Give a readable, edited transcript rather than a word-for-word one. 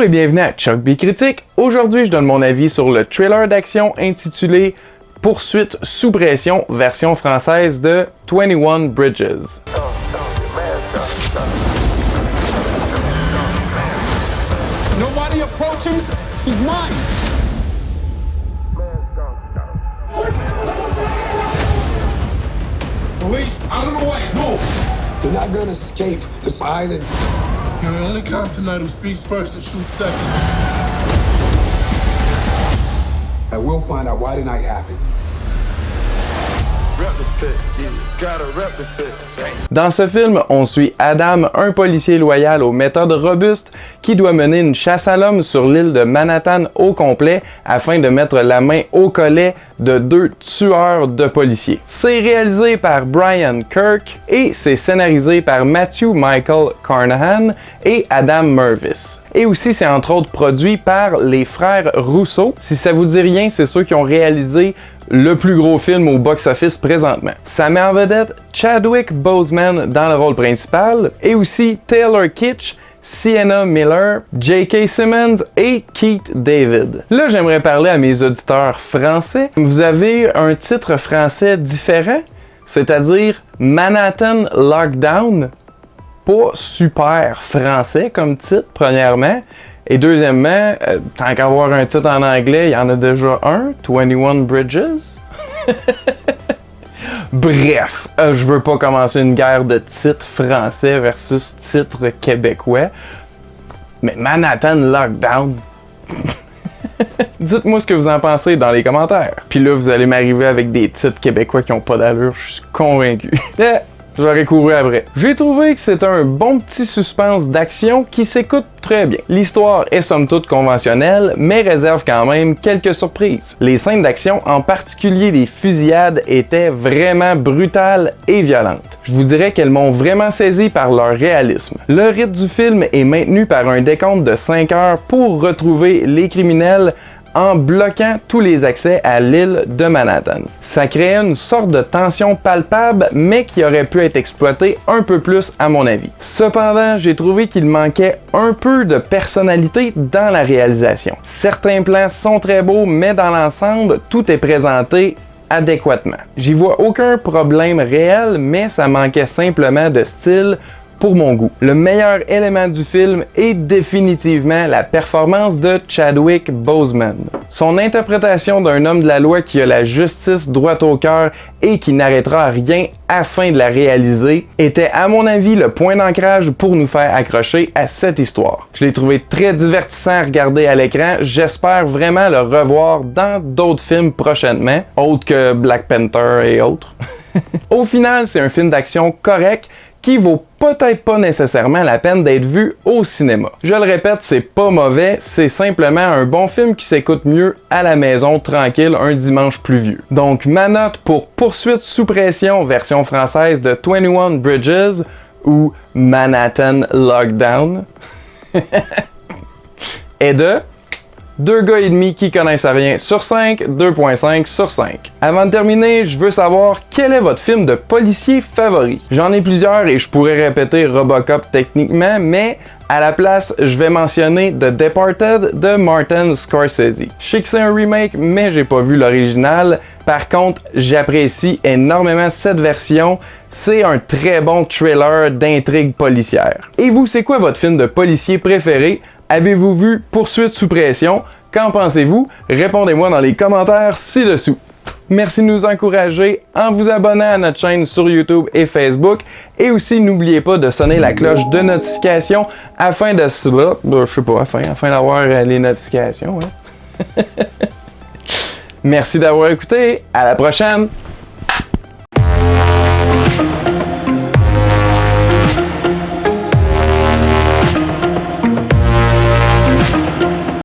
et bienvenue à Chuck B Critique. Aujourd'hui, je donne mon avis sur le thriller d'action intitulé Poursuite sous pression, version française de 21 Bridges. Nobody approach him. He's mine. Police, out of the way. Move. You're not gonna escape the violence. You're the only cop tonight who speaks first and shoots second. And we'll find out why the night happened. Dans ce film, on suit Adam, un policier loyal aux méthodes robustes qui doit mener une chasse à l'homme sur l'île de Manhattan au complet afin de mettre la main au collet de deux tueurs de policiers. C'est réalisé par Brian Kirk et c'est scénarisé par Matthew Michael Carnahan et Adam Mervis. Et aussi, c'est entre autres produit par les frères Russo. Si ça vous dit rien, c'est ceux qui ont réalisé le plus gros film au box-office présentement. Ça met en vedette Chadwick Boseman dans le rôle principal et aussi Taylor Kitsch, Sienna Miller, J.K. Simmons et Keith David. Là, j'aimerais parler à mes auditeurs français. Vous avez un titre français différent, c'est-à-dire Manhattan Lockdown. Pas super français comme titre, premièrement. Et deuxièmement, tant qu'à avoir un titre en anglais, il y en a déjà un, 21 Bridges. Bref, je veux pas commencer une guerre de titres français versus titres québécois. Mais Manhattan Lockdown. Dites-moi ce que vous en pensez dans les commentaires. Puis là, vous allez m'arriver avec des titres québécois qui ont pas d'allure, je suis convaincu. J'aurais couru après. J'ai trouvé que c'est un bon petit suspense d'action qui s'écoute très bien. L'histoire est somme toute conventionnelle, mais réserve quand même quelques surprises. Les scènes d'action, en particulier les fusillades, étaient vraiment brutales et violentes. Je vous dirais qu'elles m'ont vraiment saisi par leur réalisme. Le rythme du film est maintenu par un décompte de 5 heures pour retrouver les criminels en bloquant tous les accès à l'île de Manhattan. Ça créait une sorte de tension palpable, mais qui aurait pu être exploitée un peu plus à mon avis. Cependant, j'ai trouvé qu'il manquait un peu de personnalité dans la réalisation. Certains plans sont très beaux, mais dans l'ensemble, tout est présenté adéquatement. J'y vois aucun problème réel, mais ça manquait simplement de style pour mon goût. Le meilleur élément du film est définitivement la performance de Chadwick Boseman. Son interprétation d'un homme de la loi qui a la justice droit au cœur et qui n'arrêtera rien afin de la réaliser était à mon avis le point d'ancrage pour nous faire accrocher à cette histoire. Je l'ai trouvé très divertissant à regarder à l'écran, j'espère vraiment le revoir dans d'autres films prochainement, autres que Black Panther et autres. Au final, c'est un film d'action correct qui vaut peut-être pas nécessairement la peine d'être vu au cinéma. Je le répète, c'est pas mauvais, c'est simplement un bon film qui s'écoute mieux à la maison, tranquille, un dimanche pluvieux. Donc ma note pour Poursuite sous pression, version française de 21 Bridges, ou Manhattan Lockdown, est de 2 gars et demi qui connaissent rien sur 5, 2.5 sur 5. Avant de terminer, je veux savoir quel est votre film de policier favori. J'en ai plusieurs et je pourrais répéter Robocop techniquement, mais à la place, je vais mentionner The Departed de Martin Scorsese. Je sais que c'est un remake, mais j'ai pas vu l'original. Par contre, j'apprécie énormément cette version. C'est un très bon thriller d'intrigue policière. Et vous, c'est quoi votre film de policier préféré? Avez-vous vu Poursuite sous pression? Qu'en pensez-vous? Répondez-moi dans les commentaires ci-dessous. Merci de nous encourager en vous abonnant à notre chaîne sur YouTube et Facebook. Et aussi, n'oubliez pas de sonner la cloche de notification afin de... afin d'avoir les notifications. Hein? Merci d'avoir écouté. À la prochaine!